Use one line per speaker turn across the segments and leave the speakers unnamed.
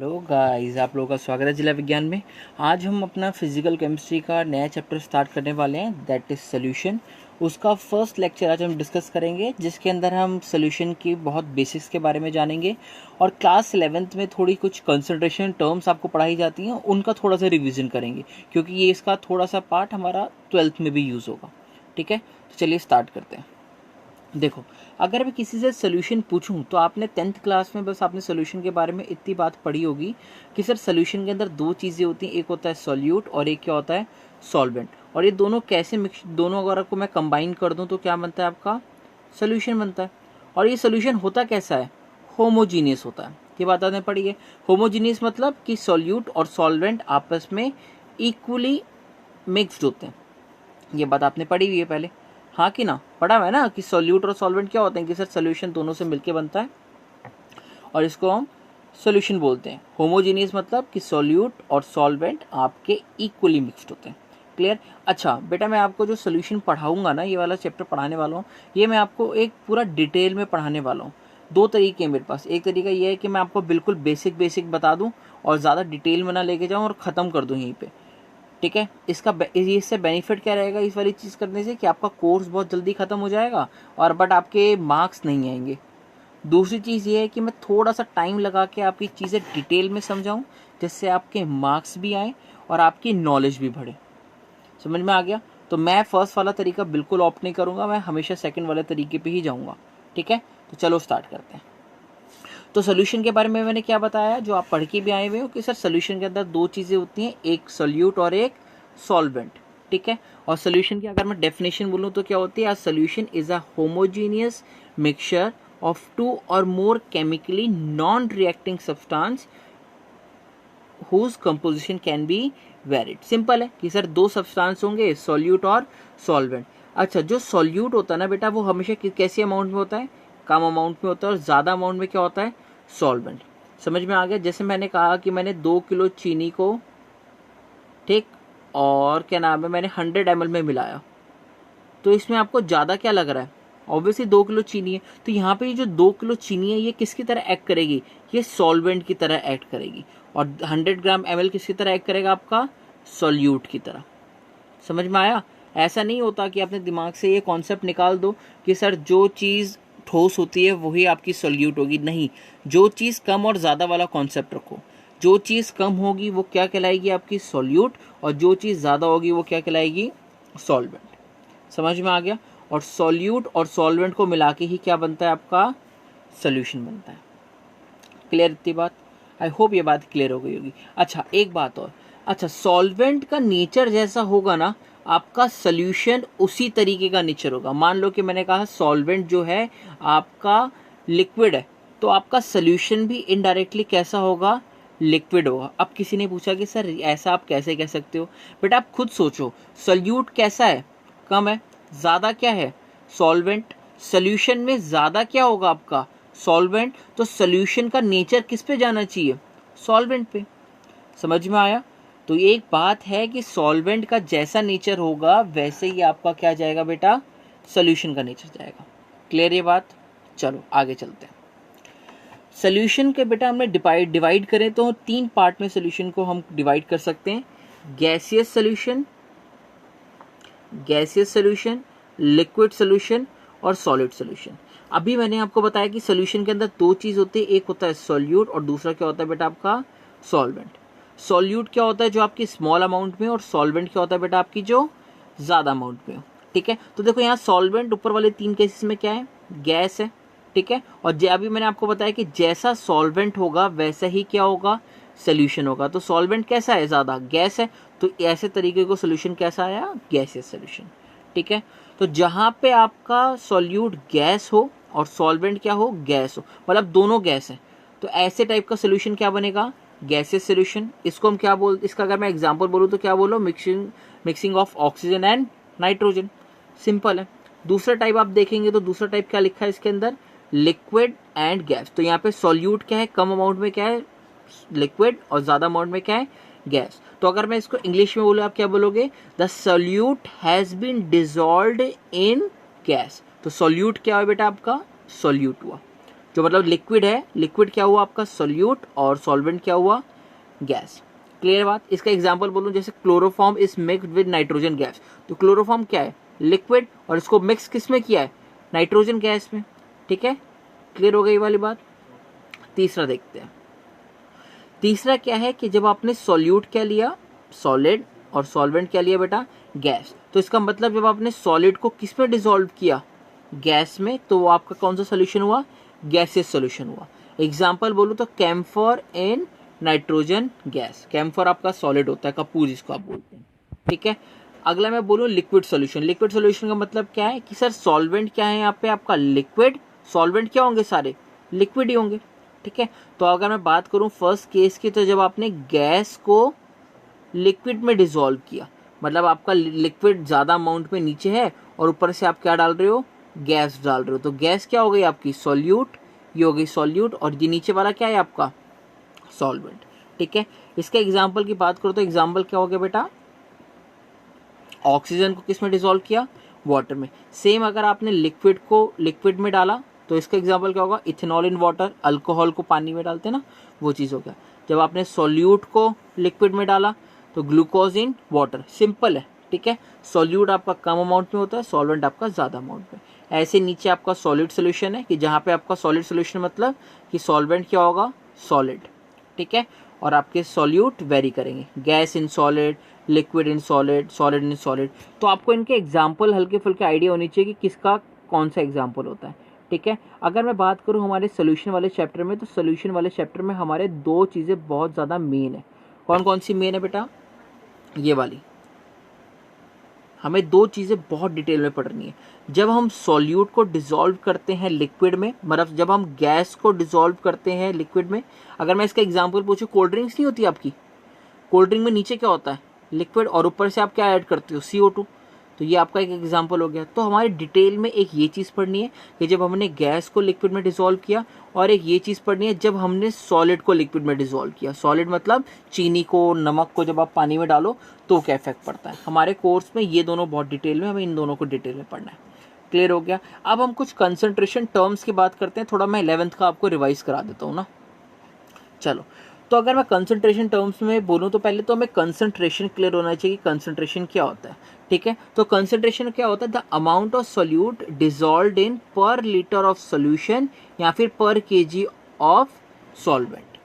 Hello guys, आप लोगों का स्वागत है जिला विज्ञान में। आज हम अपना फिजिकल केमिस्ट्री का नया चैप्टर स्टार्ट करने वाले हैं, दैट इज़ सोल्यूशन। उसका फर्स्ट लेक्चर आज हम डिस्कस करेंगे, जिसके अंदर हम सोल्यूशन की बहुत बेसिक्स के बारे में जानेंगे और क्लास 11th में थोड़ी कुछ कंसंट्रेशन टर्म्स आपको पढ़ाई जाती हैं, उनका थोड़ा सा रिविज़न करेंगे, क्योंकि ये इसका थोड़ा सा पार्ट हमारा 12th में भी यूज़ होगा। ठीक है, तो चलिए स्टार्ट करते हैं। देखो, अगर मैं किसी से सोल्यूशन पूछूं तो आपने 10th क्लास में बस आपने सोल्यूशन के बारे में इतनी बात पढ़ी होगी कि सर सोल्यूशन के अंदर दो चीज़ें होती हैं, एक होता है सोल्यूट और एक क्या होता है सॉल्वेंट। और ये दोनों कैसे मिक्स, दोनों अगर आपको मैं कंबाइन कर दूं तो क्या बनता है, आपका सोल्यूशन बनता है। और ये सोल्यूशन होता कैसा है, होमोजीनियस होता है। ये बात आपने पढ़ी है। होमोजीनियस मतलब कि सोल्यूट और सॉल्वेंट आपस में इक्वली मिक्सड होते हैं। ये बात आपने पढ़ी हुई है पहले, हाँ कि ना, पढ़ा हुआ है ना कि सोल्यूट और सॉल्वेंट क्या होते हैं कि सर सोल्यूशन दोनों से मिलके बनता है और इसको हम सोल्यूशन बोलते हैं। होमोजीनियस मतलब कि सोल्यूट और सॉल्वेंट आपके इक्वली मिक्सड होते हैं। क्लियर। अच्छा बेटा, मैं आपको जो सोल्यूशन पढ़ाऊंगा ना, ये वाला चैप्टर पढ़ाने वाला हूँ, ये मैं आपको एक पूरा डिटेल में पढ़ाने वाला हूँ। दो तरीके हैं मेरे पास। एक तरीका ये है कि मैं आपको बिल्कुल बेसिक बेसिक बता दूं और ज़्यादा डिटेल में ना लेके जाऊँ और ख़त्म कर दूँ यहीं पे। ठीक है, इससे बेनिफिट क्या रहेगा इस वाली चीज़ करने से कि आपका कोर्स बहुत जल्दी ख़त्म हो जाएगा और बट आपके मार्क्स नहीं आएंगे। दूसरी चीज़ ये है कि मैं थोड़ा सा टाइम लगा के आपकी चीज़ें डिटेल में समझाऊं, जिससे आपके मार्क्स भी आए और आपकी नॉलेज भी बढ़े। समझ में आ गया? तो मैं फर्स्ट वाला तरीका बिल्कुल ऑप्ट नहीं करूँगा, मैं हमेशा सेकंड वाले तरीके पे ही जाऊँगा। ठीक है, तो चलो स्टार्ट करते हैं। तो सोल्यूशन के बारे में मैंने क्या बताया, जो आप पढ़ के भी आए हुए हो कि सर सोल्यूशन के अंदर दो चीज़ें होती हैं, एक सोल्यूट और एक सॉल्वेंट। ठीक है, और सोल्यूशन की अगर मैं डेफिनेशन बोलूँ तो क्या होती है, a solution is a homogeneous mixture of two or more chemically non reacting substance whose composition can be varied. Simple है कि सर दो सब्सटेंस होंगे, सोल्यूट और सॉल्वेंट। अच्छा, जो सोल्यूट होता है ना बेटा, वो हमेशा कैसे अमाउंट में होता है, कम अमाउंट में होता है, और ज़्यादा अमाउंट में क्या होता है, सॉल्वेंट। समझ में आ गया? जैसे मैंने कहा कि मैंने 2 किलो चीनी को, ठीक, और क्या नाम है, मैंने 100 ml में मिलाया, तो इसमें आपको ज़्यादा क्या लग रहा है, ऑब्वियसली 2 किलो चीनी है। तो यहाँ पे ये जो 2 किलो चीनी है, ये किसकी तरह एक्ट करेगी, ये सॉल्वेंट की तरह एक्ट करेगी। और 100 g ml किसकी तरह एक्ट करेगा, आपका सॉल्यूट की तरह। समझ में आया? ऐसा नहीं होता कि आपने दिमाग से ये कॉन्सेप्ट निकाल दो कि सर जो चीज़ ठोस होती है वही आपकी सॉल्यूट होगी। नहीं, जो चीज़ कम और ज़्यादा वाला कॉन्सेप्ट रखो। जो चीज़ कम होगी वो क्या कहलाएगी, आपकी सॉल्यूट, और जो चीज़ ज़्यादा होगी वो क्या कहलाएगी, सॉल्वेंट। समझ में आ गया? और सॉल्यूट और सॉल्वेंट को मिला के ही क्या बनता है, आपका सोल्यूशन बनता है। क्लियर इतनी बात? आई होप ये बात क्लियर हो गई होगी। अच्छा एक बात और, अच्छा सॉल्वेंट का नेचर जैसा होगा ना, आपका सोल्यूशन उसी तरीके का नेचर होगा। मान लो कि मैंने कहा सॉल्वेंट जो है आपका लिक्विड है, तो आपका सोल्यूशन भी इनडायरेक्टली कैसा होगा, लिक्विड होगा। अब किसी ने पूछा कि सर ऐसा आप कैसे कह सकते हो, बट आप खुद सोचो, सोल्यूट कैसा है, कम है, ज़्यादा क्या है, सॉल्वेंट। सोल्यूशन में ज़्यादा क्या होगा, आपका सॉल्वेंट। तो सोल्यूशन का नेचर किस पे जाना चाहिए, सॉल्वेंट पे। समझ में आया? तो एक बात है कि सॉल्वेंट का जैसा नेचर होगा वैसे ही आपका क्या जाएगा बेटा, सोल्यूशन का नेचर जाएगा। क्लियर ये बात? चलो आगे चलते हैं। सोल्यूशन के बेटा हमने डिवाइड करें तो 3 पार्ट में सोल्यूशन को हम डिवाइड कर सकते हैं, गैसियस सोल्यूशन, लिक्विड सोल्यूशन और सॉलिड सोल्यूशन। अभी मैंने आपको बताया कि सोल्यूशन के अंदर दो चीज होती है, एक होता है सोल्यूट और दूसरा क्या होता है बेटा, आपका सॉल्वेंट। सोल्यूट क्या होता है, जो आपकी स्मॉल अमाउंट में, और सॉल्वेंट क्या होता है बेटा, आपकी जो ज्यादा अमाउंट में हो। ठीक है, तो देखो यहाँ सॉल्वेंट ऊपर वाले 3 केसेस में क्या है, गैस है। ठीक है, और अभी मैंने आपको बताया कि जैसा सॉल्वेंट होगा वैसा ही क्या होगा, सोल्यूशन होगा। तो सॉल्वेंट कैसा है, ज्यादा गैस है, तो ऐसे तरीके को सोल्यूशन कैसा आया, गैसियस सोल्यूशन। ठीक है, तो जहां पे आपका सॉल्यूट गैस हो और सॉल्वेंट क्या हो, गैस हो, मतलब दोनों गैस है, तो ऐसे टाइप का सोल्यूशन क्या बनेगा, गैसियस सोल्यूशन। इसको हम क्या इसका अगर मैं एग्जांपल बोलूँ तो क्या बोलो, mixing of oxygen and nitrogen. Simple है। दूसरा टाइप आप देखेंगे तो दूसरा टाइप क्या लिखा है इसके अंदर, लिक्विड एंड गैस। तो यहाँ पे सॉल्यूट क्या है, कम अमाउंट में क्या है, लिक्विड, और ज्यादा अमाउंट में क्या है, गैस। तो अगर मैं इसको इंग्लिश में बोलूँ, आप क्या बोलोगे, the solute has been dissolved in gas. तो सोल्यूट क्या हुआ बेटा, आपका सोल्यूट हुआ। जो मतलब लिक्विड है, लिक्विड क्या हुआ आपका सोल्यूट और सॉल्वेंट क्या हुआ गैस। क्लियर बात। इसका एग्जांपल बोलूं जैसे chloroform is mixed with nitrogen gas, तो क्लोरोफॉर्म क्या है लिक्विड और इसको मिक्स किस में किया है नाइट्रोजन गैस में। ठीक है, क्लियर हो गई वाली बात। तीसरा देखते हैं। तीसरा क्या है कि जब आपने सॉल्यूट क्या लिया सॉलिड और सॉल्वेंट क्या लिया बेटा गैस, तो इसका मतलब जब आपने सॉलिड को किस में डिसॉल्व किया गैस में, तो वो आपका कौन सा सोल्यूशन हुआ गैसियस सोल्यूशन हुआ। एग्जांपल बोलूं तो camphor in nitrogen gas, camphor आपका सॉलिड होता है कपूर जिसको आप बोलते हैं। ठीक है, अगला मैं बोलूं लिक्विड सोल्यूशन। लिक्विड सोल्यूशन का मतलब क्या है कि सर सॉल्वेंट क्या है यहाँ पे आपका लिक्विड, सॉल्वेंट क्या होंगे सारे लिक्विड ही होंगे। ठीक है, तो अगर मैं बात करूं फर्स्ट केस की, तो जब आपने गैस को लिक्विड में डिसॉल्व किया, मतलब आपका लिक्विड ज्यादा अमाउंट में नीचे है और ऊपर से आप क्या डाल रहे हो गैस डाल रहे हो, तो गैस क्या हो गई आपकी सॉल्यूट, ये हो गई सॉल्यूट, और ये नीचे वाला क्या है आपका सॉल्वेंट। ठीक है, इसके एग्जाम्पल की बात करो तो एग्जाम्पल क्या हो गया बेटा ऑक्सीजन को किस में डिसॉल्व किया वाटर में। सेम अगर आपने लिक्विड को लिक्विड में डाला तो इसका एग्जाम्पल क्या होगा इथेनॉल इन वाटर, अल्कोहल को पानी में डालते ना वो चीज़ हो गया। जब आपने सॉल्यूट को लिक्विड में डाला तो ग्लूकोज इन वाटर, सिंपल है। ठीक है, सॉल्यूट आपका कम अमाउंट में होता है, सॉल्वेंट आपका ज़्यादा अमाउंट में। ऐसे नीचे आपका सॉलिड सोल्यूशन है कि जहाँ पे आपका सॉलिड सोल्यूशन मतलब कि सॉल्वेंट क्या होगा सॉलिड। ठीक है, और आपके सॉल्यूट वेरी करेंगे gas in solid, liquid in solid, solid in solid. तो आपको इनके एग्जाम्पल हल्के फुल्के आइडिया होनी चाहिए कि किसका कौन सा एग्जाम्पल होता है। ठीक है, अगर मैं बात करूँ हमारे सोल्यूशन वाले चैप्टर में, तो सोल्यूशन वाले चैप्टर में हमारे दो चीज़ें बहुत ज़्यादा मेन है। कौन कौन सी मेन है बेटा ये वाली, हमें दो चीज़ें बहुत डिटेल में पढ़नी है। जब हम सॉल्यूट को डिसॉल्व करते हैं लिक्विड में, मतलब जब हम गैस को डिसॉल्व करते हैं लिक्विड में, अगर मैं इसका एग्जांपल पूछूं कोल्ड ड्रिंक्स नहीं होती आपकी, कोल्ड ड्रिंक में नीचे क्या होता है लिक्विड और ऊपर से आप क्या ऐड करते हो CO2, तो ये आपका एक एग्जांपल हो गया। तो हमारे डिटेल में एक ये चीज़ पढ़नी है कि जब हमने गैस को लिक्विड में डिसॉल्व किया, और एक ये चीज़ पढ़नी है जब हमने सॉलिड को लिक्विड में डिसॉल्व किया। सॉलिड मतलब चीनी को नमक को जब आप पानी में डालो तो क्या इफेक्ट पड़ता है। हमारे कोर्स में ये दोनों बहुत डिटेल में, हमें इन दोनों को डिटेल में पढ़ना है। क्लियर हो गया। अब हम कुछ कंसंट्रेशन टर्म्स की बात करते हैं, थोड़ा मैं 11th का आपको रिवाइज करा देता हूँ ना। चलो, तो अगर मैं कंसंट्रेशन टर्म्स में बोलूँ तो पहले तो हमें कंसंट्रेशन क्लियर होना चाहिए कि कंसंट्रेशन क्या होता है। ठीक है, तो कंसंट्रेशन क्या होता है the amount of solute dissolved in per litre of solution या फिर पर केजी ऑफ सॉल्वेंट।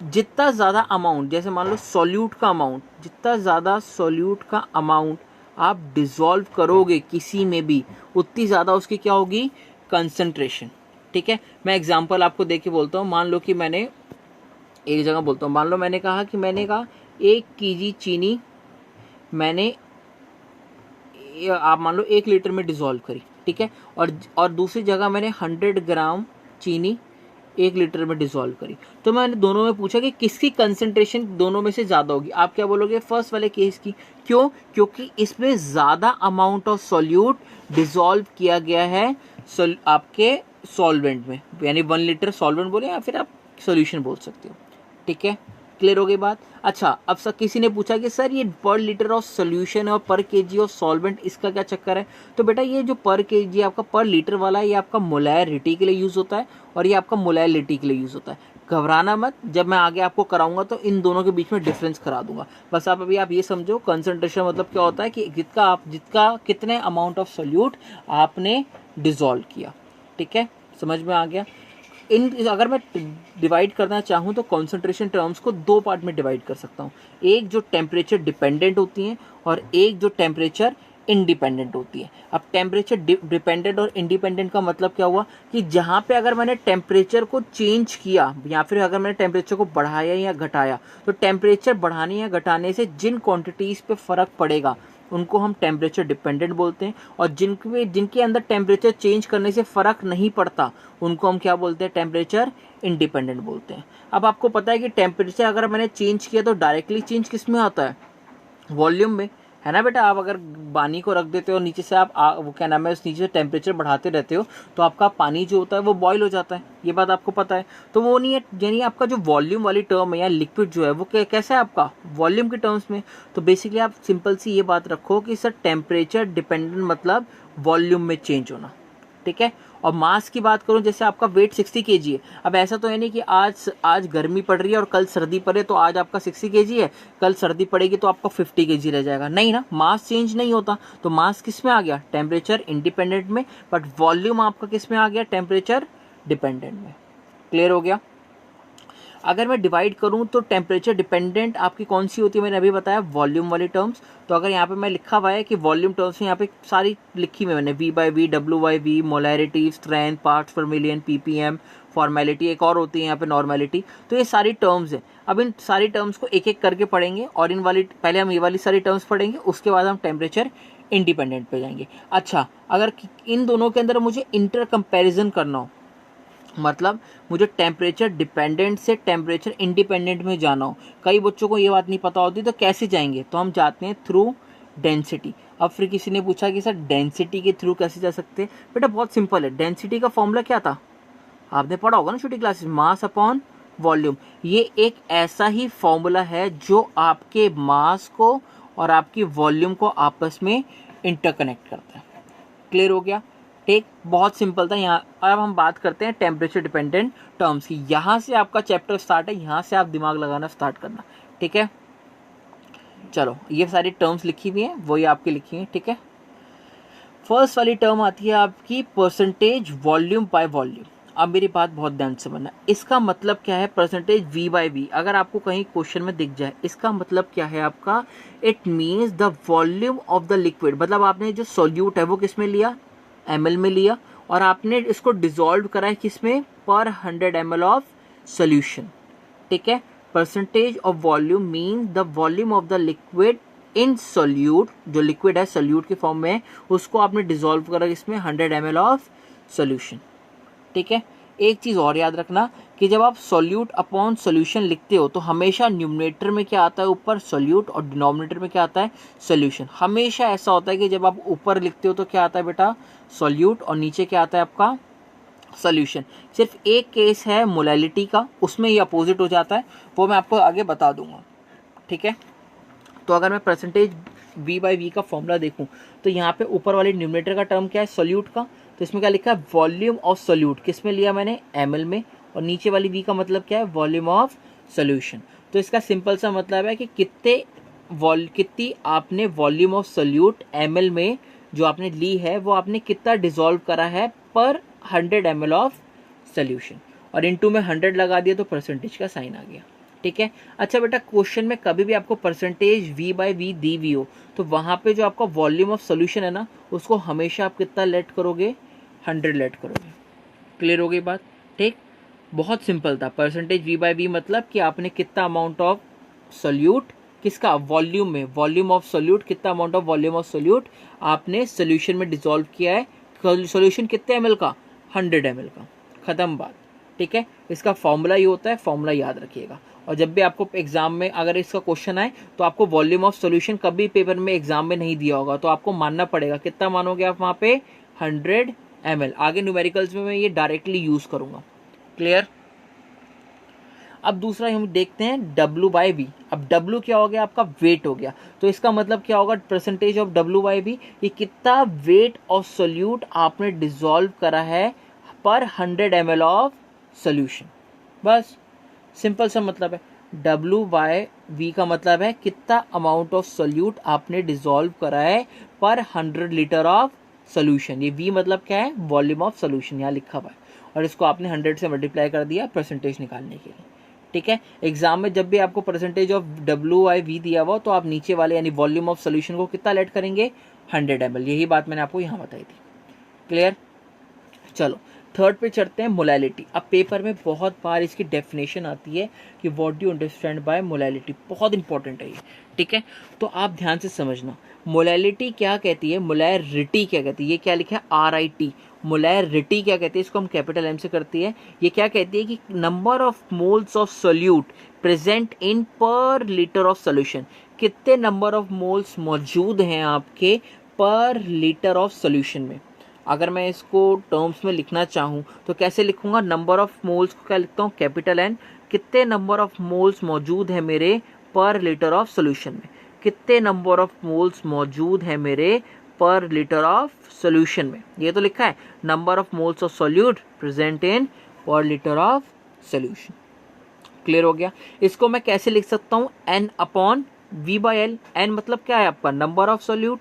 जितना ज़्यादा अमाउंट, जैसे मान लो सॉल्यूट का अमाउंट, जितना ज़्यादा सॉल्यूट का अमाउंट आप डिसॉल्व करोगे किसी में भी, उतनी ज़्यादा उसकी क्या होगी कंसंट्रेशन। ठीक है, मैं एग्जांपल आपको दे के बोलता हूँ। मान लो कि मैंने एक जगह बोलता हूँ, मान लो मैंने कहा 1 kg चीनी मैंने आप मान लो 1 लीटर में डिसॉल्व करी। ठीक है, और दूसरी जगह मैंने 100 ग्राम चीनी 1 लीटर में डिसॉल्व करी। तो मैंने दोनों में पूछा कि किसकी कंसंट्रेशन दोनों में से ज़्यादा होगी। आप क्या बोलोगे फर्स्ट वाले केस की। क्यों? क्योंकि इसमें ज़्यादा अमाउंट ऑफ सॉल्यूट डिसॉल्व किया गया है आपके सॉल्वेंट में, यानी 1 लीटर सॉल्वेंट बोले या फिर आप सॉल्यूशन बोल सकते हो। ठीक है, क्लियर हो गई बात। अच्छा, अब किसी ने पूछा कि सर ये पर लीटर ऑफ सोल्यूशन और पर केजी ऑफ सॉल्वेंट इसका क्या चक्कर है। तो बेटा ये जो पर केजी आपका पर लीटर वाला है, ये आपका मोलैरिटी के लिए यूज़ होता है और ये आपका मोलैरिटी के लिए यूज़ होता है। घबराना मत, जब मैं आगे आपको कराऊंगा तो इन दोनों के बीच में डिफरेंस करा दूंगा। बस आप अभी आप ये समझो कंसंट्रेशन मतलब क्या होता है कि जितना कितने अमाउंट ऑफ सोल्यूट आपने डिसॉल्व किया। ठीक है, समझ में आ गया। अगर मैं डिवाइड करना चाहूँ तो कंसंट्रेशन टर्म्स को दो पार्ट में डिवाइड कर सकता हूँ। एक जो टेम्परेचर डिपेंडेंट होती हैं और एक जो टेम्परेचर इंडिपेंडेंट होती है। अब टेम्परेचर डिपेंडेंट और इंडिपेंडेंट का मतलब क्या हुआ कि जहाँ पे अगर मैंने टेम्परेचर को चेंज किया या फिर अगर मैंने टेम्परेचर को बढ़ाया या घटाया, तो टेम्परेचर बढ़ाने या घटाने से जिन क्वांटिटीज़ पे फ़र्क पड़ेगा उनको हम टेम्परेचर डिपेंडेंट बोलते हैं, और जिनके अंदर टेम्परेचर चेंज करने से फ़र्क नहीं पड़ता उनको हम क्या बोलते हैं टेम्परेचर इंडिपेंडेंट बोलते हैं। अब आपको पता है कि टेम्परेचर अगर मैंने चेंज किया तो डायरेक्टली चेंज किस में होता है वॉल्यूम में, है ना बेटा। आप अगर पानी को रख देते हो नीचे से आप वो क्या नाम है उस नीचे से टेम्परेचर बढ़ाते रहते हो तो आपका पानी जो होता है वो बॉयल हो जाता है, ये बात आपको पता है। तो वो नहीं है, यानी आपका जो वॉल्यूम वाली टर्म है या लिक्विड जो है वो कैसा है आपका वॉल्यूम के टर्म्स में। तो बेसिकली आप सिंपल सी ये बात रखो कि सर टेम्परेचर डिपेंडेंट मतलब वॉल्यूम में चेंज होना। ठीक है, और मास की बात करूं, जैसे आपका वेट 60 kg है, अब ऐसा तो है नहीं कि आज गर्मी पड़ रही है और कल सर्दी पड़े तो आज आपका 60 kg है, कल सर्दी पड़ेगी तो आपका 50 kg रह जाएगा, नहीं ना, मास चेंज नहीं होता। तो मास किस में आ गया, टेम्परेचर इंडिपेंडेंट में, बट वॉल्यूम आपका किस में आ गया, टेम्परेचर डिपेंडेंट में। क्लियर हो गया। अगर मैं डिवाइड करूं तो टेम्परेचर डिपेंडेंट आपकी कौन सी होती है, मैंने अभी बताया वॉल्यूम वाली टर्म्स। तो अगर यहाँ पे मैं लिखा हुआ है कि वॉल्यूम टर्म्स में यहाँ पे सारी लिखी हुई मैंने, V/V, W/V, molarity, strength, parts पर मिलियन, ppm, फॉर्मेलिटी, एक और होती है यहाँ पे नॉर्मेलिटी। तो ये सारी टर्म्स हैं। अब इन सारी टर्म्स को एक एक करके पढ़ेंगे और इन वाली पहले हम ये वाली सारी टर्म्स पढ़ेंगे, उसके बाद हम टेम्परेचर इंडिपेंडेंट पे जाएंगे। अच्छा, अगर इन दोनों के अंदर मुझे इंटर कंपेरिजन करना हो, मतलब मुझे टेम्परेचर डिपेंडेंट से टेम्परेचर इंडिपेंडेंट में जाना हो, कई बच्चों को ये बात नहीं पता होती, तो कैसे जाएंगे, तो हम जाते हैं थ्रू डेंसिटी। अब फिर किसी ने पूछा कि सर डेंसिटी के थ्रू कैसे जा सकते हैं, बेटा बहुत सिंपल है। डेंसिटी का फॉर्मूला क्या था, आपने पढ़ा होगा ना छोटी क्लासेस, मास अपॉन वॉल्यूम। ये एक ऐसा ही फॉर्मूला है जो आपके मास को और आपकी वॉल्यूम को आपस में इंटरकनेक्ट करता है। क्लियर हो गया, ठीक, बहुत सिंपल था। यहाँ अब हम बात करते हैं टेम्परेचर डिपेंडेंट टर्म्स की। यहाँ से आपका चैप्टर स्टार्ट है, यहाँ से आप दिमाग लगाना स्टार्ट करना, ठीक है। चलो, ये सारी टर्म्स लिखी हुई हैं, वही आपकी लिखी हैं, ठीक है। फर्स्ट वाली टर्म आती है आपकी परसेंटेज वॉल्यूम बाय वॉल्यूम। अब मेरी बात बहुत ध्यान से सुनना, इसका मतलब क्या है परसेंटेज V/V, अगर आपको कहीं क्वेश्चन में दिख जाए, इसका मतलब क्या है आपका, it means the volume of the liquid. मतलब आपने जो सोल्यूट है वो किस में लिया, ml में लिया, और आपने इसको डिसॉल्व करा है किसमें, पर 100 ml ऑफ सोल्यूशन, ठीक है। Percentage of volume mean the volume of the liquid in solute, जो लिक्विड है सोल्यूट के फॉर्म में, उसको आपने डिसॉल्व करा इसमें 100 ml ऑफ सोल्यूशन, ठीक है। एक चीज और याद रखना कि जब आप सोल्यूट अपॉन सोल्यूशन लिखते हो तो हमेशा न्यूमरेटर में क्या आता है, ऊपर सोल्यूट, और डिनोमिनेटर में क्या आता है, सोल्यूशन। हमेशा ऐसा होता है कि जब आप ऊपर लिखते हो तो क्या आता है बेटा, सोल्यूट, और नीचे क्या आता है आपका, सोल्यूशन। सिर्फ एक केस है मोलैलिटी का, उसमें ये अपोजिट हो जाता है, वो मैं आपको आगे बता दूंगा, ठीक है। तो अगर मैं परसेंटेज V/V का फॉर्मूला देखूं तो यहाँ पे ऊपर वाले न्यूमरेटर का टर्म क्या है, सोल्यूट का, तो इसमें क्या लिखा है, वॉल्यूम ऑफ सोल्यूट, किस में लिया मैंने, ml में, और नीचे वाली V का मतलब क्या है, वॉल्यूम ऑफ सोल्यूशन। तो इसका सिंपल सा मतलब है कि कितनी आपने वॉल्यूम ऑफ सोल्यूट ml में जो आपने ली है वो आपने कितना डिसॉल्व करा है पर 100 ml ऑफ सोल्यूशन, और इनटू में 100 लगा दिया तो परसेंटेज का साइन आ गया, ठीक है। अच्छा बेटा, क्वेश्चन में कभी भी आपको परसेंटेज V/V दी हुई हो तो वहां पे जो आपका वॉल्यूम ऑफ सोल्यूशन है ना, उसको हमेशा आप कितना लेट करोगे, 100 लेट करोगे। क्लियर हो गई बात, ठीक, बहुत सिंपल था। परसेंटेज V/V मतलब कि आपने कितना अमाउंट ऑफ सोल्यूट, किसका, वॉल्यूम में, वॉल्यूम ऑफ सोल्यूट, कितना amount of volume of solute आपने सोल्यूशन में डिसॉल्व किया है। सोल्यूशन कितने ml का, 100 ml का, खत्म बात, ठीक है। इसका फॉर्मूला ये होता है, फॉर्मूला याद रखिएगा। और जब भी आपको एग्जाम में अगर इसका क्वेश्चन आए तो आपको वॉल्यूम ऑफ सॉल्यूशन कभी पेपर में एग्जाम में नहीं दिया होगा, तो आपको मानना पड़ेगा, कितना मानोगे आप वहां पे, 100 ml। आगे न्यूमेरिकल्स में मैं ये डायरेक्टली यूज करूंगा। क्लियर। अब दूसरा हम देखते हैं W/V। अब W क्या हो गया, आपका वेट हो गया, तो इसका मतलब क्या होगा, परसेंटेज ऑफ W/V, ये कितना वेट ऑफ सोल्यूट आपने डिसॉल्व करा है पर 100 ml ऑफ सोल्यूशन। बस सिंपल सा मतलब है। W/V का मतलब है कितना अमाउंट ऑफ सोल्यूट आपने डिसॉल्व करा है पर 100 लीटर ऑफ सोल्यूशन। ये V मतलब क्या है, वॉल्यूम ऑफ सोल्यूशन, यहाँ लिखा हुआ है, और इसको आपने 100 से मल्टीप्लाई कर दिया परसेंटेज निकालने के लिए, ठीक है। एग्जाम में जब भी आपको परसेंटेज ऑफ W/V दिया हुआ तो आप नीचे वाले यानी वॉल्यूम ऑफ सोल्यूशन को कितना लेट करेंगे, 100 ml। यही बात मैंने आपको यहाँ बताई थी। क्लियर। चलो थर्ड पे चढ़ते हैं, मोलैलिटी। अब पेपर में बहुत बार इसकी डेफिनेशन आती है कि what do you understand by molality, बहुत इंपॉर्टेंट है ये, ठीक है। तो आप ध्यान से समझना, मोलैलिटी क्या कहती है, मोलैरिटी क्या कहती है, ये क्या लिखा है RIT, मोलैरिटी क्या कहती है, इसको हम कैपिटल M से करती है। ये क्या कहती है कि number of moles of solute present in per litre of solution, कितने नंबर ऑफ मोल्स मौजूद हैं आपके पर लीटर ऑफ सोल्यूशन में। अगर मैं इसको टर्म्स में लिखना चाहूँ तो कैसे लिखूंगा, नंबर ऑफ मोल्स को क्या लिखता हूँ, कैपिटल N, कितने नंबर ऑफ मोल्स मौजूद है मेरे पर लीटर ऑफ सोल्यूशन में, कितने नंबर ऑफ मोल्स मौजूद है मेरे पर लीटर ऑफ सोल्यूशन में। ये तो लिखा है number of moles of solute present in per litre of solution. Clear हो गया। इसको मैं कैसे लिख सकता हूँ, n upon v by L. n मतलब क्या है आपका नंबर ऑफ सोल्यूट,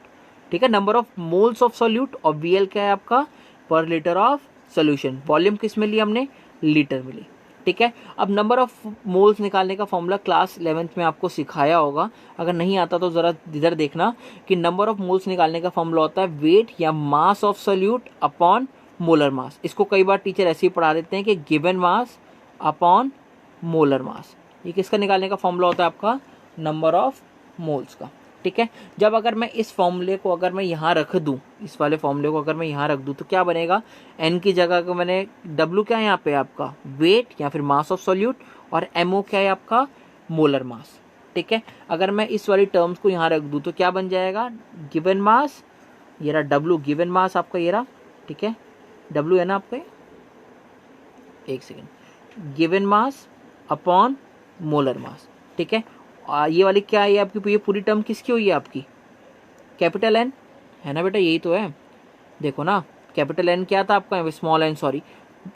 ठीक है, number of moles of solute, और vl क्या है आपका पर लीटर ऑफ सोल्यूशन। वॉल्यूम किस में लिया हमने, लीटर में ली, ठीक है। अब नंबर ऑफ मोल्स निकालने का फॉर्मूला क्लास 11th में आपको सिखाया होगा, अगर नहीं आता तो ज़रा इधर देखना कि नंबर ऑफ मोल्स निकालने का फॉर्मूला होता है वेट या mass of solute upon molar मास। इसको कई बार टीचर ऐसे ही पढ़ा देते हैं कि गिवन मास अपॉन मोलर मास। ये किसका निकालने का फॉर्मूला होता है आपका, नंबर ऑफ मोल्स का, ठीक है। जब अगर मैं इस फॉर्मूले को अगर मैं यहाँ रख दूँ, इस वाले फॉर्मूले को अगर मैं यहाँ रख दूँ तो क्या बनेगा, n की जगह को मैंने w क्या है यहाँ पे आपका वेट या फिर मास ऑफ सोल्यूट, और mo क्या है आपका मोलर मास, ठीक है। अगर मैं इस वाली टर्म्स को यहाँ रख दूँ तो क्या बन जाएगा, गिवन मास, ये रहा w गिवन मास आपका, ये रहा, ठीक है, w है ना आपका, एक second, given mass upon molar मास, ठीक है। ये वाली क्या है आपकी, ये पूरी टर्म किसकी हुई है आपकी, कैपिटल एन है ना बेटा, यही तो है, देखो ना, कैपिटल एन क्या था आपका, स्मॉल एन सॉरी,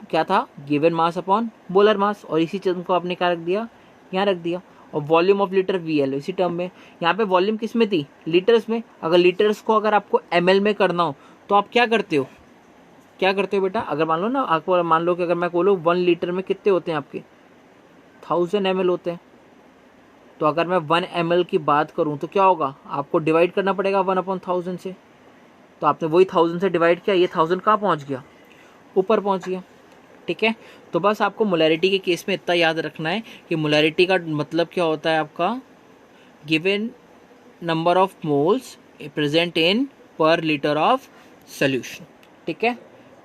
क्या था, गिवन मास अपॉन मोलर मास, और इसी टर्म को आपने क्या रख दिया, यहाँ रख दिया। और वॉल्यूम ऑफ लीटर वीएल इसी टर्म में, यहाँ पे वॉल्यूम किस में थी, लीटर्स में। अगर लीटर्स को अगर आपको एमएल में करना हो तो आप क्या करते हो, क्या करते हो बेटा, अगर मान लो ना आपको, मान लो कि अगर मैं बोलूँ 1 लीटर में कितने होते हैं आपके 1000 ml होते हैं, तो अगर मैं 1 ml की बात करूं तो क्या होगा, आपको डिवाइड करना पड़ेगा 1/1000 से। तो आपने वही 1000 से डिवाइड किया, ये 1000 कहाँ पहुंच गया, ऊपर पहुंच गया, ठीक है। तो बस आपको मोलैरिटी के केस में इतना याद रखना है कि मोलैरिटी का मतलब क्या होता है आपका, given number of moles present in per litre of solution, ठीक है।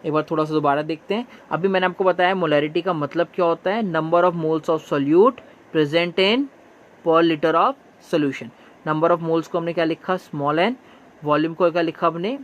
एक बार थोड़ा सा दोबारा देखते हैं। अभी मैंने आपको बताया मोलैरिटी का मतलब क्या होता है, number of moles of solute present in per litre of solution. Number of moles को हमने क्या लिखा, स्मॉल एन, वॉल्यूम को क्या लिखा हमने,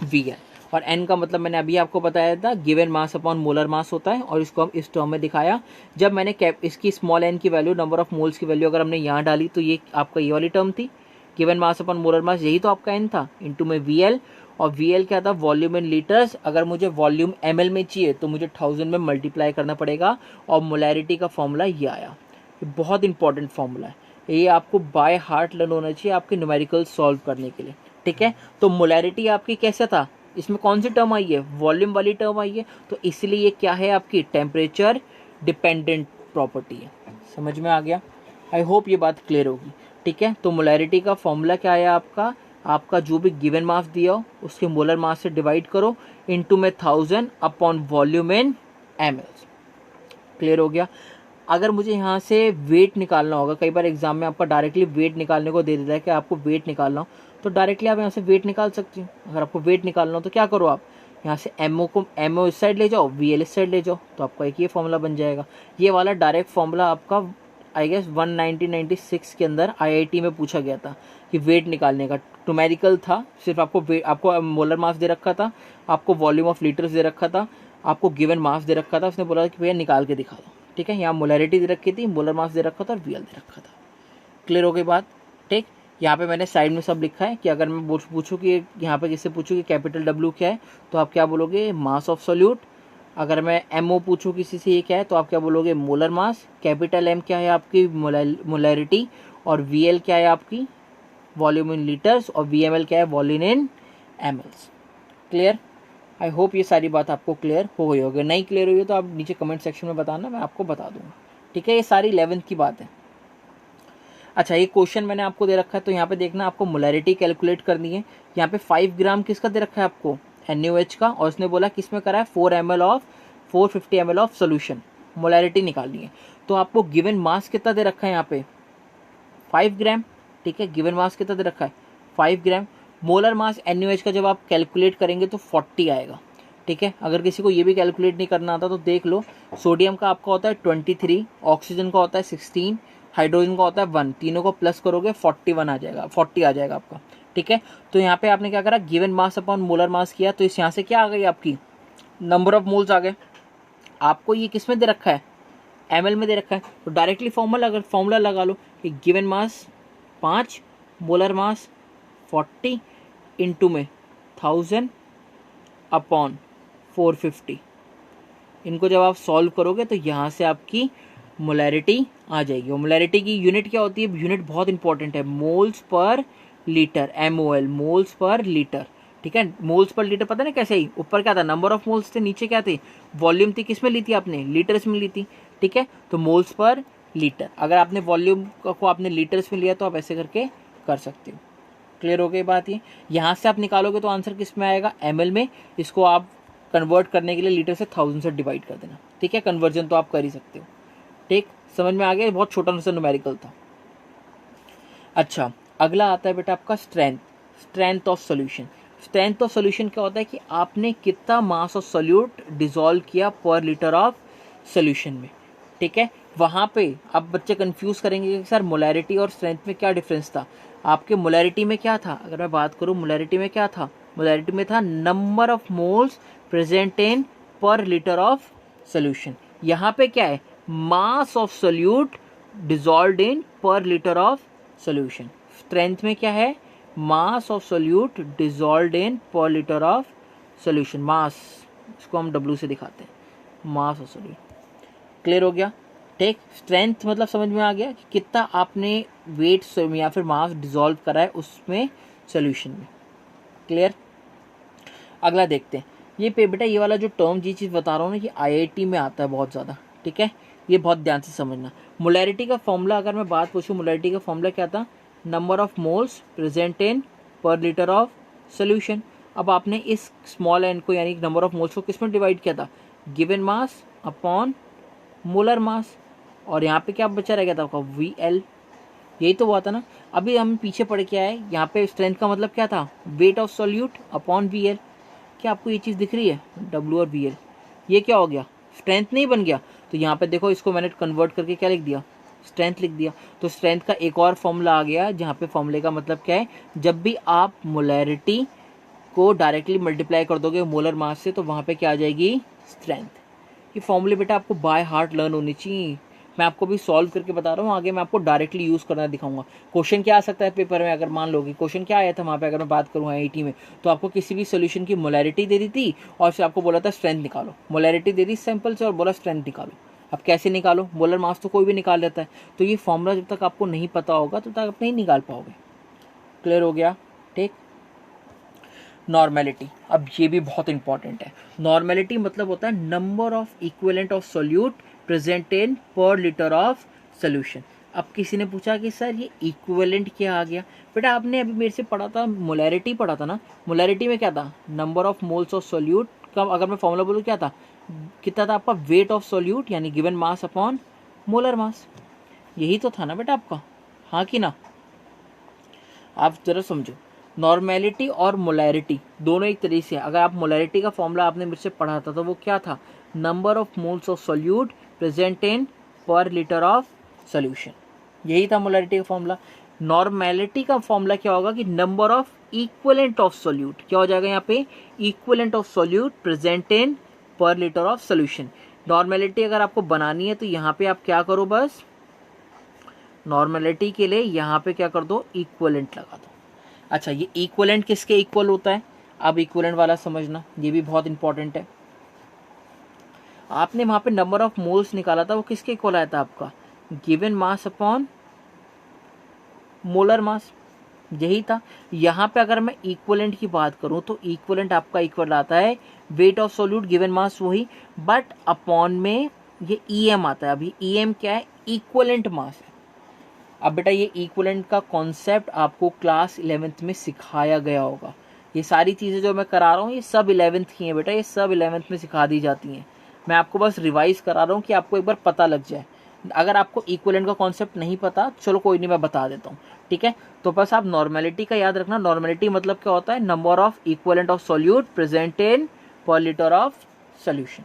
वी एन, और एन का मतलब मैंने अभी आपको बताया था गिवन मास अपॉन मोलर मास होता है, और इसको हम इस टर्म में दिखाया। जब मैंने इसकी स्मॉल एन की वैल्यू, नंबर ऑफ मोल्स की वैल्यू अगर हमने यहाँ डाली तो ये आपका ये वाली टर्म थी, गिवन मास अपॉन मोलर मास, यही तो आपका एन था, इनटू में वी एल, और वी एल क्या था, वॉल्यूम इन लीटर्स। अगर मुझे वॉल्यूम एम एल में चाहिए तो मुझे 1000 में मल्टीप्लाई करना पड़ेगा, और मोलैरिटी का फॉर्मूला ये आया। ये बहुत इंपॉर्टेंट फॉर्मूला है, ये आपको बाय हार्ट लर्न होना चाहिए आपके न्यूमेरिकल सॉल्व करने के लिए, ठीक है। तो मोलैरिटी आपकी कैसा था, इसमें कौन सी टर्म आई है, वॉल्यूम वाली टर्म आई है, तो इसलिए ये क्या है आपकी टेम्परेचर डिपेंडेंट प्रॉपर्टी है। समझ में आ गया, आई होप ये बात क्लियर होगी, ठीक है। तो मोलैरिटी का फॉर्मूला क्या आया आपका, आपका जो भी गिवन मास दिया हो उसके मोलर मास से डिवाइड करो, इनटू में 1000 अपॉन वॉल्यूम इन ml। क्लियर हो गया। अगर मुझे यहाँ से वेट निकालना होगा, कई बार एग्जाम में आपका डायरेक्टली वेट निकालने को दे देता है कि आपको वेट निकालना हो, तो डायरेक्टली आप यहाँ से वेट निकाल सकते हो। अगर आपको वेट निकालना हो तो क्या करो, आप यहाँ से एमओ इस साइड ले जाओ, वीएल इस साइड ले जाओ, तो आपका एक ये फॉर्मूला बन जाएगा। ये वाला डायरेक्ट फॉर्मूला आपका आई गेस 1996 के अंदर आईआईटी में पूछा गया था कि वेट निकालने का, न्यूमेरिकल था, सिर्फ आपको मोलर मास दे रखा था, आपको वॉल्यूम ऑफ लीटर्स दे रखा था, आपको गिवन मास दे रखा था, उसने बोला कि भैया निकाल के दिखा दो, ठीक है। यहाँ मोलैरिटी दे रखी थी, मोलर मास दे रखा था, और वीएल दे रखा था। क्लियर हो गई बात, ठीक। यहाँ पे मैंने साइड में सब लिखा है कि अगर मैं पूछूँ कि यहाँ पे किससे पूछूँ कि कैपिटल डब्ल्यू क्या है, तो आप क्या बोलोगे, मास ऑफ सोल्यूट। अगर मैं एमओ पूछूँ किसी से ये क्या है, तो आप क्या बोलोगे, मोलर मास। कैपिटल एम क्या है आपकी, मोलैरिटी, और वीएल क्या है आपकी, वॉल्यूम इन लीटर्स, और वीएमएल क्या है, volume in mLs. Clear, I hope ये सारी बात आपको क्लियर हो गई होगी। नहीं क्लियर हुई है तो आप नीचे कमेंट सेक्शन में बताना, मैं आपको बता दूंगा, ठीक है। ये सारी 11th की बात है। अच्छा, ये क्वेश्चन मैंने आपको दे रखा है, तो यहाँ पे देखना, आपको मोलैरिटी कैलकुलेट करनी है। यहाँ पे 5 ग्राम किसका दे रखा है आपको, NaOH का, और उसने बोला किस में करा है, 450 ml ऑफ सोल्यूशन, मोलैरिटी निकालनी है। तो आपको गिवन मास कितना दे रखा है यहाँ पे, 5 ग्राम, ठीक है। गिवन मास कितना दे रखा है, 5 ग्राम। मोलर मास NaOH का जब आप कैलकुलेट करेंगे तो 40 आएगा, ठीक है। अगर किसी को ये भी कैलकुलेट नहीं करना आता तो देख लो, सोडियम का आपका होता है 23, ऑक्सीजन का होता है 16, हाइड्रोजन का होता है 1, तीनों को प्लस करोगे 41 आ जाएगा, 40 आ जाएगा आपका, ठीक है। तो यहाँ पे आपने क्या करा, गिवन मास अपॉन मोलर मास किया, तो इस यहाँ से क्या आ गई आपकी, नंबर ऑफ मोल्स आ गए। आपको ये किस में दे रखा है, ml में दे रखा है, तो डायरेक्टली फॉर्मूला लगा लो कि given mass 5, molar mass 40, into में 1000 अपॉन 450। इनको जब आप सॉल्व करोगे तो यहाँ से आपकी मोलैरिटी आ जाएगी। और मोलैरिटी की यूनिट क्या होती है? यूनिट बहुत इंपॉर्टेंट है, moles per litre, MOL, moles per litre. ठीक है, मोल्स पर लीटर पता ना कैसे ही, ऊपर क्या था? नंबर ऑफ मोल्स थे, नीचे क्या थे? वॉल्यूम थी। किस में ली थी आपने? लीटर्स में ली थी। ठीक है, तो मोल्स पर लीटर। अगर आपने वॉल्यूम को आपने लीटर्स में लिया तो आप ऐसे करके कर सकते हो। क्लियर हो गई बात? ये यहाँ से आप निकालोगे तो आंसर किस में आएगा? ML में। इसको आप कन्वर्ट करने के लिए लीटर से 1000 से डिवाइड कर देना। ठीक है, कन्वर्जन तो आप कर ही सकते हो। ठीक, समझ में आ गया? बहुत छोटा सा न्यूमेरिकल था। अच्छा, अगला आता है बेटा आपका strength of solution. Strength of solution क्या होता है कि आपने कितना मास ऑफ सोल्यूट डिसॉल्व किया पर लीटर ऑफ सोल्यूशन में। ठीक है, वहाँ पे अब बच्चे कंफ्यूज करेंगे कि सर मोलैरिटी और स्ट्रेंथ में क्या डिफरेंस था। आपके मोलैरिटी में क्या था? अगर मैं बात करूँ मोलैरिटी में क्या था? मोलैरिटी में था number of moles present in per litre of solution. यहाँ पे क्या है? Mass of solute dissolved in per litre of solution. Strength में क्या है? Mass of solute dissolved in per litre of solution. मास, इसको हम W से दिखाते हैं, मास ऑफ सोल्यूट। क्लियर हो गया? ठीक, स्ट्रेंथ मतलब समझ में आ गया कि कितना आपने वेट या फिर मास डिसॉल्व करा है उसमें, सोल्यूशन में। क्लियर? अगला देखते हैं। ये बेटा ये वाला जो टर्म जी चीज़ बता रहा हूँ ना, ये IIT में आता है बहुत ज़्यादा। ठीक है, ये बहुत ध्यान से समझना। मोलैरिटी का फॉर्मूला अगर मैं बात पूछूँ, मोलैरिटी का फॉर्मूला क्या था? Number of moles present in per litre of solution. अब आपने इस स्मॉल एन को यानी नंबर ऑफ मोल्स को किस में डिवाइड किया था? गिवन मास अपॉन मोलर मास। और यहाँ पे क्या बचा रह गया था आपका? VL। यही तो हुआ था ना। अभी हम पीछे पढ़ के आए, यहाँ पे स्ट्रेंथ का मतलब क्या था? Wait of solute upon VL। क्या आपको ये चीज़ दिख रही है? W और VL। ये क्या हो गया? स्ट्रेंथ नहीं बन गया? तो यहाँ पे देखो, इसको मैंने कन्वर्ट करके क्या लिख दिया? स्ट्रेंथ लिख दिया। तो स्ट्रेंथ का एक और फॉर्मूला आ गया, जहाँ पे फॉर्मूले का मतलब क्या है? जब भी आप मोलैरिटी को डायरेक्टली मल्टीप्लाई कर दोगे मोलर मास से, तो वहाँ पे क्या आ जाएगी? स्ट्रेंथ। ये फॉर्मूले बेटा आपको बाय हार्ट लर्न होनी चाहिए। मैं आपको भी सॉल्व करके बता रहा हूँ, आगे मैं आपको डायरेक्टली यूज़ करना दिखाऊंगा। क्वेश्चन क्या आ सकता है पेपर में? अगर मान लो कि क्वेश्चन क्या आया था वहाँ पे, अगर मैं बात करूँ IIT में, तो आपको किसी भी सोल्यूशन की मोलैरिटी दे दी थी और फिर आपको बोला था स्ट्रेंथ निकालो। मोलैरिटी दे दी सैंपल से और बोला स्ट्रेंथ निकालो। अब कैसे निकालो? मोलर मास तो कोई भी निकाल लेता है। तो ये फॉर्मूला जब तक आपको नहीं पता होगा तब तक आप नहीं निकाल पाओगे। क्लियर हो गया? ठीक। नॉर्मेलिटी, अब ये भी बहुत इंपॉर्टेंट है। नॉर्मेलिटी मतलब होता है number of equivalent of solute present in per litre of solution. अब किसी ने पूछा कि सर ये इक्विवेलेंट क्या आ गया? बेटा आपने अभी मेरे से पढ़ा था, मोलैरिटी पढ़ा था ना। मोलैरिटी में क्या था? Number of moles of solute का, अगर मैं फॉर्मूला बोलूँ क्या था? कितना था आपका? वेट ऑफ सोल्यूट यानी गिवन मास अपॉन मोलर मास। यही तो था ना बेटा आपका, हाँ कि ना? आप जरा समझो, नॉर्मेलिटी और मोलैरिटी दोनों एक तरीके से। अगर आप मोलैरिटी का फॉर्मूला आपने मेरे से पढ़ा था तो वो क्या था? Number of moles of solute present in per litre of solution. यही था मोलैरिटी का फॉर्मूला। नॉर्मेलिटी का फॉर्मूला क्या होगा कि number of equivalent of solute. क्या हो जाएगा यहाँ पे? Equivalent of solute present in per litre of solution. Normality अगर आपको बनानी है तो यहाँ पे आप क्या करो, बस नॉर्मेलिटी के लिए यहाँ पे क्या कर दो? इक्विवेलेंट लगा दो। अच्छा, ये इक्विवेलेंट किसके इक्वल होता है? अब इक्विवेलेंट वाला समझना, ये भी बहुत इंपॉर्टेंट है। आपने वहां पे नंबर ऑफ मोल्स निकाला था, वो किसके इक्वल आया था आपका? गिवन मास अपॉन मोलर मास। यही था। यहाँ पे अगर मैं इक्विवेलेंट की बात करूं तो इक्विवेलेंट आपका इक्वल आता है weight of solute given mass वही, बट अपॉन में ये EM आता है। अभी EM क्या है? इक्विवेलेंट मास है। अब बेटा ये इक्विवेलेंट का कॉन्सेप्ट आपको क्लास 11th में सिखाया गया होगा। ये सारी चीज़ें जो मैं करा रहा हूँ ये सब 11th की हैं बेटा, ये सब 11th में सिखा दी जाती हैं। मैं आपको बस रिवाइज करा रहा हूँ कि आपको एक बार पता लग जाए। अगर आपको इक्विवेलेंट का कॉन्सेप्ट नहीं पता, चलो कोई नहीं, मैं बता देता हूँ। ठीक है, तो बस आप नॉर्मेलिटी का याद रखना। नॉर्मेलिटी मतलब क्या होता है? Number of equivalent of solute present in per litre of solution.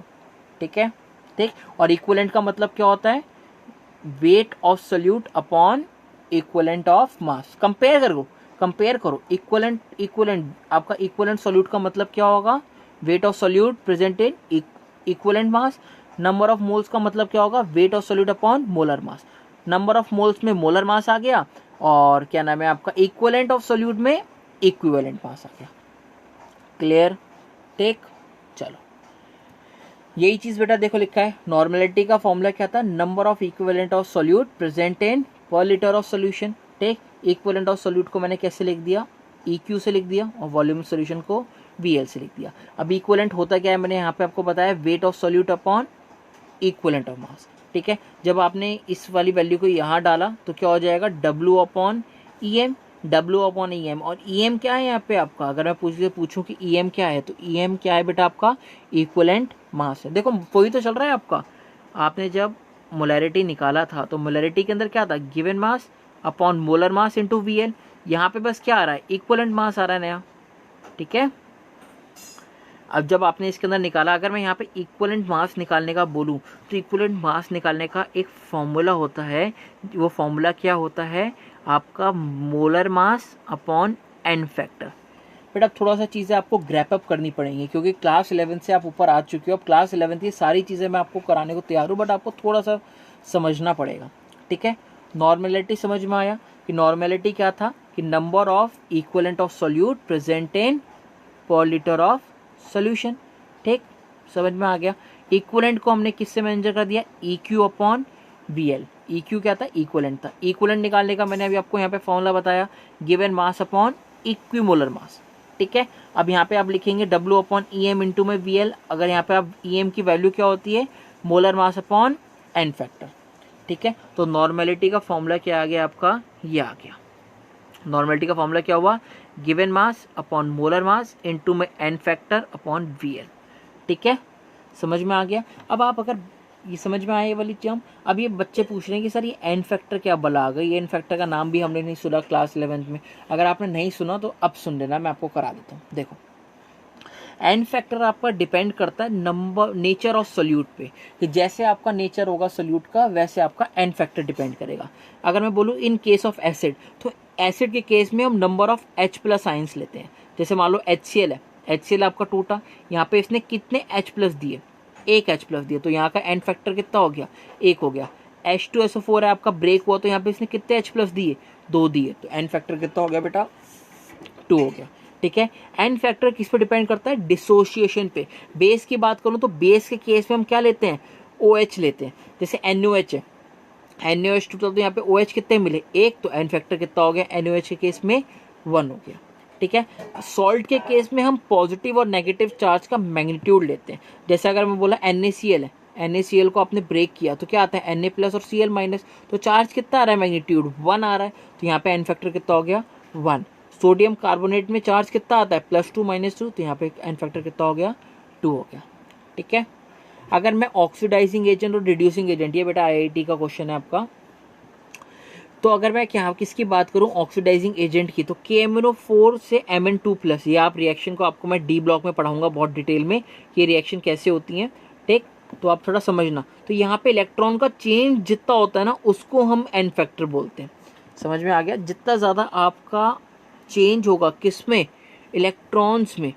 ठीक है, ठीक। और इक्विवेलेंट का मतलब क्या होता है? Weight of solute upon equivalent of mass. Compare करो इक्विवेलेंट आपका इक्विवेलेंट सोल्यूट का मतलब क्या होगा? Wait of solute present in equivalent mass. Number of moles का मतलब क्या होगा? Wait of solute upon molar mass. Number of moles में मोलर मास आ गया, और क्या नाम है आपका? इक्विवेलेंट ऑफ सोल्यूट में इक्विवेलेंट मास आ गया। क्लियर? टेक। चलो यही चीज बेटा देखो लिखा है, नॉर्मेलिटी का फॉर्मूला क्या था, number of equivalent of solute present in per litre of solution. Take, equivalent of solute को मैंने कैसे लिख दिया, EQ से लिख दिया, और वॉल्यूम सोल्यूशन को VL से लिख दिया। अब इक्विवेलेंट होता क्या है, मैंने यहाँ पे आपको बताया, wait of solute upon equivalent of mass. ठीक है, जब आपने इस वाली वैल्यू को यहाँ डाला तो क्या हो जाएगा, W upon EM, W upon EM। और EM क्या है यहाँ पे आपका, अगर मैं पूछूं कि EM क्या है, तो EM क्या है बेटा आपका, इक्विवेलेंट मास है। देखो वही तो चल रहा है आपका, आपने जब मोलैरिटी निकाला था तो मोलैरिटी के अंदर क्या था, given mass upon molar mass into VL। यहाँ पे बस क्या आ रहा है, इक्विवेलेंट मास आ रहा है नया। ठीक है, अब जब आपने इसके अंदर निकाला, अगर मैं यहाँ पे इक्विवेलेंट मास निकालने का बोलूँ तो इक्विवेलेंट मास निकालने का एक फॉर्मूला होता है, वो फॉर्मूला क्या होता है आपका, molar mass upon N factor. बेटा थोड़ा सा चीज़ें आपको ग्रैप अप करनी पड़ेंगी, क्योंकि क्लास 11 से आप ऊपर आ चुके हो। अब क्लास 11 की सारी चीज़ें मैं आपको कराने को तैयार हूँ, बट आपको थोड़ा सा समझना पड़ेगा। ठीक है, नॉर्मेलिटी समझ में आया कि नॉर्मेलिटी क्या था, कि number of equivalent of solute present in per litre of solution. ठीक, समझ में आ गया। इक्विवेलेंट को हमने किससे मेजर कर दिया, EQ अपॉन VL। EQ क्या था, इक्विवेलेंट था। इक्विवेलेंट निकालने का मैंने अभी आपको यहाँ पे फॉर्मूला बताया, गिवन मास अपॉन इक्विमोलर मास। ठीक है, अब यहाँ पे आप लिखेंगे W अपॉन EM इंटू में VL। अगर यहाँ पे आप EM की वैल्यू क्या होती है, molar mass upon N factor. ठीक है, तो नॉर्मेलिटी का फॉर्मूला क्या आ गया आपका, ये आ गया। नॉर्मेलिटी का फॉर्मूला क्या हुआ, given mass upon molar mass into में N फैक्टर अपॉन VL। ठीक है, समझ में आ गया। अब आप अगर ये समझ में आए ये वाली टर्म, अब ये बच्चे पूछ रहे हैं कि सर ये N फैक्टर क्या बला आ गई, ये N फैक्टर का नाम भी हमने नहीं सुना क्लास 11 में। अगर आपने नहीं सुना तो अब सुन लेना, मैं आपको करा देता हूँ। देखो N फैक्टर आपका डिपेंड करता है नंबर, नेचर ऑफ सोल्यूट पे, कि जैसे आपका नेचर होगा सोल्यूट का वैसे आपका N फैक्टर डिपेंड करेगा। अगर मैं बोलूँ इन केस ऑफ एसिड, तो एसिड के केस में हम number of H plus ions लेते हैं। जैसे मान लो HCl है, HCl आपका टूटा, यहाँ पे इसने कितने H प्लस दिए, एक H प्लस दिए, तो यहाँ का N फैक्टर कितना हो गया, एक हो गया। H2SO4 है आपका, ब्रेक हुआ तो यहाँ पे इसने कितने H प्लस दिए, दो दिए, तो N फैक्टर कितना हो गया बेटा, 2 हो गया। ठीक है, N फैक्टर किस पे डिपेंड करता है, डिसोसिएशन पे। बेस की बात करूं तो बेस के केस में हम क्या लेते हैं, OH लेते हैं। जैसे NaOH है, NaOH टूटा तो यहाँ पे OH कितने मिले, एक, तो N फैक्टर कितना हो गया, NaOH के केस में 1 हो गया। ठीक है, सॉल्ट के केस में हम पॉजिटिव और नेगेटिव चार्ज का मैग्नीट्यूड लेते हैं। जैसे अगर मैं बोला NaCl है, NaCl को आपने ब्रेक किया तो क्या आता है, Na प्लस और Cl माइनस, तो चार्ज कितना आ रहा है, मैग्नीट्यूड 1 आ रहा है, तो यहाँ पे N फैक्टर कितना हो गया, 1। सोडियम कार्बोनेट में चार्ज कितना आता है, +2 -2, तो यहाँ पे N फैक्टर कितना हो गया, 2 हो गया। ठीक है, अगर मैं ऑक्सीडाइजिंग एजेंट और रिड्यूसिंग एजेंट, ये बेटा IIT का क्वेश्चन है आपका, तो अगर मैं क्या किसकी बात करूं ऑक्सीडाइजिंग एजेंट की, तो KMnO4 से Mn2+, ये आप रिएक्शन को आपको मैं D ब्लॉक में पढ़ाऊंगा बहुत डिटेल में, ये रिएक्शन कैसे होती हैं। ठीक, तो आप थोड़ा समझना। तो यहाँ पे इलेक्ट्रॉन का चेंज जितना होता है ना, उसको हम N फैक्टर बोलते हैं। समझ में आ गया, जितना ज़्यादा आपका चेंज होगा किसमें, इलेक्ट्रॉन्स में,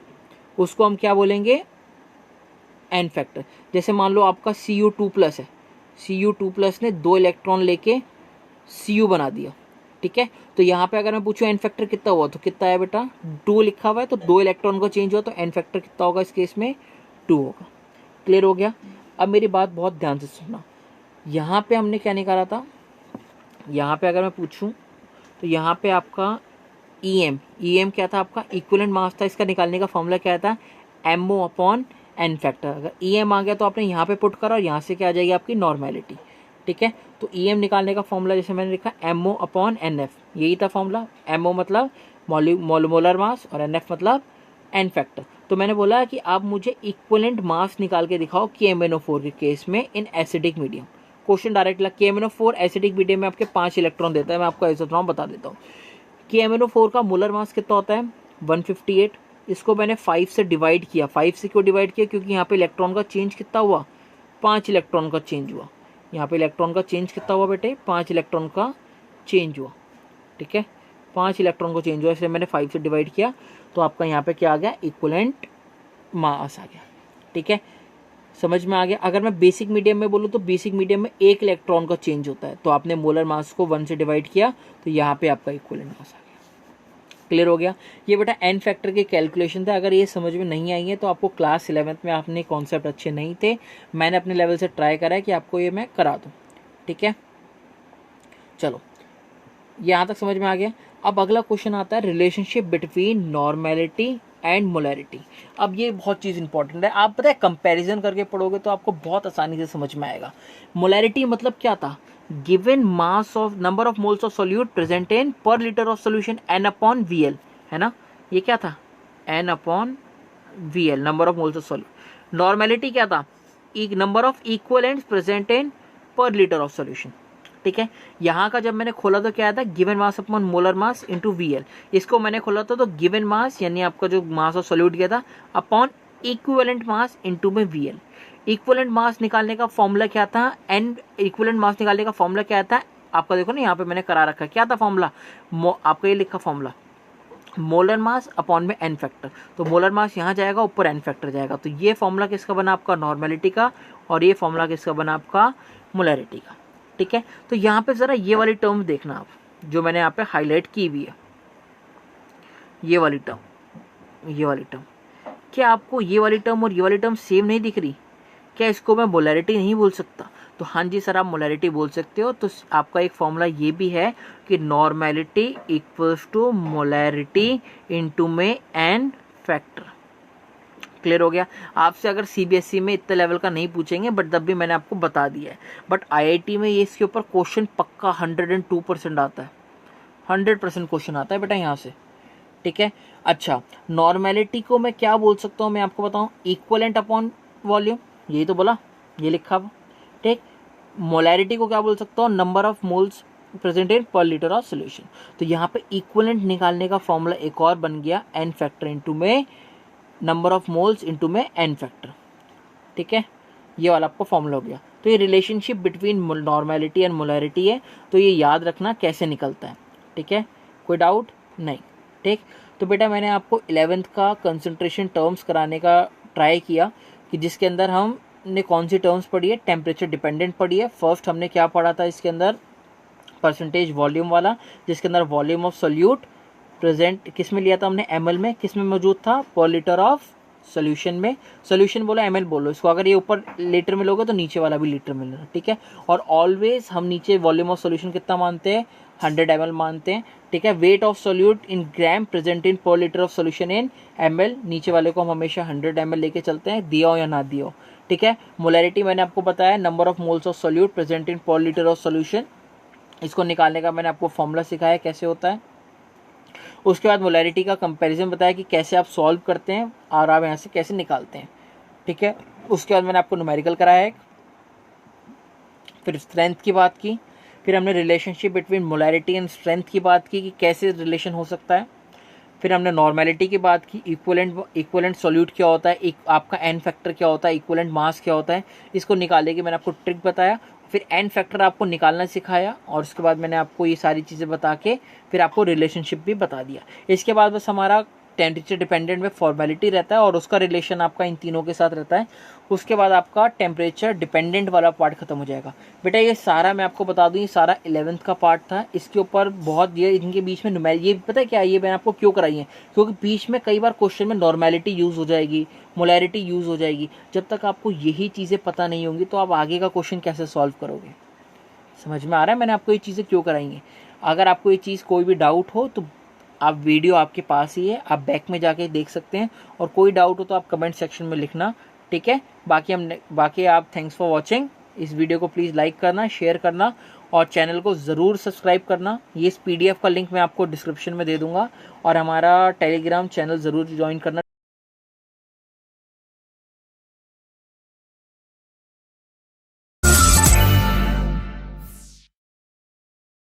उसको हम क्या बोलेंगे, N फैक्टर। जैसे मान लो आपका Cu2+ है, Cu2+ ने 2 इलेक्ट्रॉन लेके Cu बना दिया। ठीक है, तो यहाँ पे अगर मैं पूछूं N फैक्टर कितना हुआ, तो कितना है बेटा, 2 लिखा हुआ है, तो 2 इलेक्ट्रॉन का चेंज हुआ, तो N फैक्टर कितना होगा इस केस में, 2 होगा। क्लियर हो गया। अब मेरी बात बहुत ध्यान से सुनना, यहाँ पे हमने क्या निकाला था, यहाँ पे अगर मैं पूछूं तो यहाँ पे आपका EM क्या था आपका, इक्विवेलेंट मास था। इसका निकालने का फॉर्मूला क्या था, MO अपॉन N फैक्टर। अगर EM आ गया तो आपने यहाँ पे पुट करा, और यहाँ से क्या आ जाएगी आपकी नॉर्मेलिटी। ठीक है, तो EM निकालने का फॉर्मूला जैसे मैंने लिखा MO अपॉन NF, यही था फॉर्मूला। MO मतलब मोलर मास और NF मतलब N फैक्टर। तो मैंने बोला कि आप मुझे इक्विवेलेंट मास निकाल के दिखाओ KMnO4 के केस में in acidic medium. Question direct लगा, KMnO4 एसिडिक मीडियम में आपके 5 इलेक्ट्रॉन देता है। मैं आपको आइसोटोप बता देता हूँ। KMnO4 का मोलर मास कितना होता है, 158। इसको मैंने 5 से डिवाइड किया। 5 से क्यों डिवाइड किया, क्योंकि यहाँ पे इलेक्ट्रॉन का चेंज कितना हुआ, 5 इलेक्ट्रॉन का चेंज हुआ। यहाँ पे इलेक्ट्रॉन का चेंज कितना हुआ बेटे, 5 इलेक्ट्रॉन का चेंज हुआ। ठीक है, 5 इलेक्ट्रॉन को चेंज हुआ, इसलिए मैंने 5 से डिवाइड किया, तो आपका यहाँ पे क्या आ गया, इक्विवेलेंट मास आ गया। ठीक है, समझ में आ गया। अगर मैं बेसिक मीडियम में बोलूँ तो बेसिक मीडियम में 1 इलेक्ट्रॉन का चेंज होता है, तो आपने मोलर मास को 1 से डिवाइड किया, तो यहाँ पे आपका इक्विवेलेंट मास आ गया। क्लियर हो गया। ये बेटा एन फैक्टर की कैलकुलेशन था। अगर ये समझ में नहीं आई है तो आपको क्लास 11th में आपने कॉन्सेप्ट अच्छे नहीं थे, मैंने अपने लेवल से ट्राई करा है कि आपको ये मैं करा दूँ। ठीक है, चलो यहाँ तक समझ में आ गया। अब अगला क्वेश्चन आता है relationship between normality and molarity. अब ये बहुत चीज़ इंपॉर्टेंट है, आप पता है कंपैरिजन करके पढ़ोगे तो आपको बहुत आसानी से समझ में आएगा। मोलैरिटी मतलब क्या था, given mass of number of moles of solute present in per litre of solution N upon V L, है ना, ये क्या था, N upon V L, number of moles of solute. Normality क्या था, number of equivalents present in per litre of solution. ठीक है, यहाँ का जब मैंने खोला तो क्या था, given mass upon molar mass into VL. इसको मैंने खोला था तो गिवन मास यानी आपका जो मास ऑफ सॉल्यूट गया था अपॉन इक्विवेलेंट मास इनटू में वीएल। इक्विवेलेंट मास निकालने का फॉर्मूला क्या था, एन इक्विवेलेंट मास निकालने का फॉर्मूला क्या था आपका, देखो ना यहाँ पे मैंने करा रखा, क्या था फॉर्मूला, आपका ये लिखा फॉर्मूला मोलर मास अपॉन में एन फैक्टर। तो मोलर मास यहाँ जाएगा, ऊपर एन फैक्टर जाएगा। तो ये फॉर्मूला किसका बना आपका, नॉर्मेलिटी का, और ये फॉर्मूला किसका बना आपका, मोलैरिटी का। ठीक है, तो यहाँ पे ज़रा ये वाली टर्म देखना आप, जो मैंने यहाँ पे हाईलाइट की हुई है, ये वाली टर्म, क्या आपको ये वाली टर्म और ये वाली टर्म सेम नहीं दिख रही, क्या इसको मैं मोलैरिटी नहीं बोल सकता? तो हाँ जी सर, आप मोलैरिटी बोल सकते हो। तो आपका एक फॉर्मूला ये भी है कि normality equals to molarity into में एन फैक्टर। क्लियर हो गया। आपसे अगर सीबीएसई में इतने लेवल का नहीं पूछेंगे, बट तब भी मैंने आपको बता दिया है। बट आईआईटी में ये इसके ऊपर क्वेश्चन पक्का 102% आता है, 100% क्वेश्चन आता है बेटा यहाँ से। ठीक है, अच्छा नॉर्मेलिटी को मैं क्या बोल सकता हूँ, मैं आपको बताऊँ, इक्वलेंट अपॉन वॉल्यूम, यही तो बोला, ये लिखा हुआ। ठीक, मोलैरिटी को क्या बोल सकता हूँ, number of moles present in per litre of solution. तो यहाँ पे इक्वलेंट निकालने का फॉर्मूला एक और बन गया, एन फैक्टर इंटू में नंबर ऑफ मोल्स इनटू में एन फैक्टर। ठीक है, ये वाला आपका फॉर्मूला हो गया। तो ये relationship between normality and molarity है, तो ये याद रखना कैसे निकलता है। ठीक है, कोई डाउट नहीं। ठीक, तो बेटा मैंने आपको 11th का कंसंट्रेशन टर्म्स कराने का ट्राई किया कि जिसके अंदर हमने कौन सी टर्म्स पढ़ी है, टेम्परेचर डिपेंडेंट पढ़ी है। फर्स्ट हमने क्या पढ़ा था इसके अंदर, परसेंटेज वॉल्यूम वाला, जिसके अंदर वॉल्यूम ऑफ सोल्यूट प्रेजेंट किस में लिया था हमने, एमएल में, किस में मौजूद था, पर लीटर ऑफ सोल्यूशन में। सोल्यूशन बोलो एमएल बोलो इसको, अगर ये ऊपर लीटर में लोगे तो नीचे वाला भी लीटर में लेना। ठीक है, और ऑलवेज हम नीचे वॉल्यूम ऑफ सोल्यूशन कितना मानते हैं, 100 ml मानते हैं। ठीक है, weight of solute in gram present in per litre of solution in mL, नीचे वाले को हम हमेशा 100 ml लेके चलते हैं, दिया हो या ना दिया हो। ठीक है, मोलैरिटी मैंने आपको बताया, number of moles of solute present in per litre of solution, इसको निकालने का मैंने आपको फॉर्मूला सिखाया कैसे होता है। उसके बाद मोलैरिटी का कंपैरिजन बताया कि कैसे आप सॉल्व करते हैं और आप यहाँ से कैसे निकालते हैं। ठीक है, उसके बाद मैंने आपको न्यूमेरिकल कराया है, फिर स्ट्रेंथ की बात की, फिर हमने relationship between molarity and strength की बात की कि कैसे रिलेशन हो सकता है, फिर हमने नॉर्मेलिटी की बात की, इक्वलेंट सॉल्यूट क्या होता है, आपका एन फैक्टर क्या होता है, इक्वलेंट मास क्या होता है, इसको निकालने की मैंने आपको ट्रिक बताया, फिर एन फैक्टर आपको निकालना सिखाया, और उसके बाद मैंने आपको ये सारी चीज़ें बता के फिर आपको रिलेशनशिप भी बता दिया। इसके बाद बस हमारा टेम्परेचर डिपेंडेंट में फॉर्मेलिटी रहता है और उसका रिलेशन आपका इन तीनों के साथ रहता है। उसके बाद आपका टेम्परेचर डिपेंडेंट वाला पार्ट खत्म हो जाएगा। बेटा ये सारा मैं आपको बता दूं, ये सारा 11th का पार्ट था। इसके ऊपर बहुत ये इनके बीच में ये पता है क्या, ये मैंने आपको क्यों कराई है, क्योंकि बीच में कई बार क्वेश्चन में नॉर्मेलिटी यूज़ हो जाएगी, मोलैरिटी यूज़ हो जाएगी। जब तक आपको यही चीज़ें पता नहीं होंगी तो आप आगे का क्वेश्चन कैसे सॉल्व करोगे। समझ में आ रहा है मैंने आपको ये चीज़ें क्यों कराई हैं। अगर आपको ये चीज़ कोई भी डाउट हो तो आप वीडियो आपके पास ही है, आप बैक में जाके देख सकते हैं, और कोई डाउट हो तो आप कमेंट सेक्शन में लिखना। ठीक है, बाकी आप थैंक्स फॉर वॉचिंग। इस वीडियो को प्लीज़ लाइक करना, शेयर करना और चैनल को ज़रूर सब्सक्राइब करना। ये इस PDF का लिंक मैं आपको डिस्क्रिप्शन में दे दूँगा, और हमारा टेलीग्राम चैनल ज़रूर ज्वाइन करना।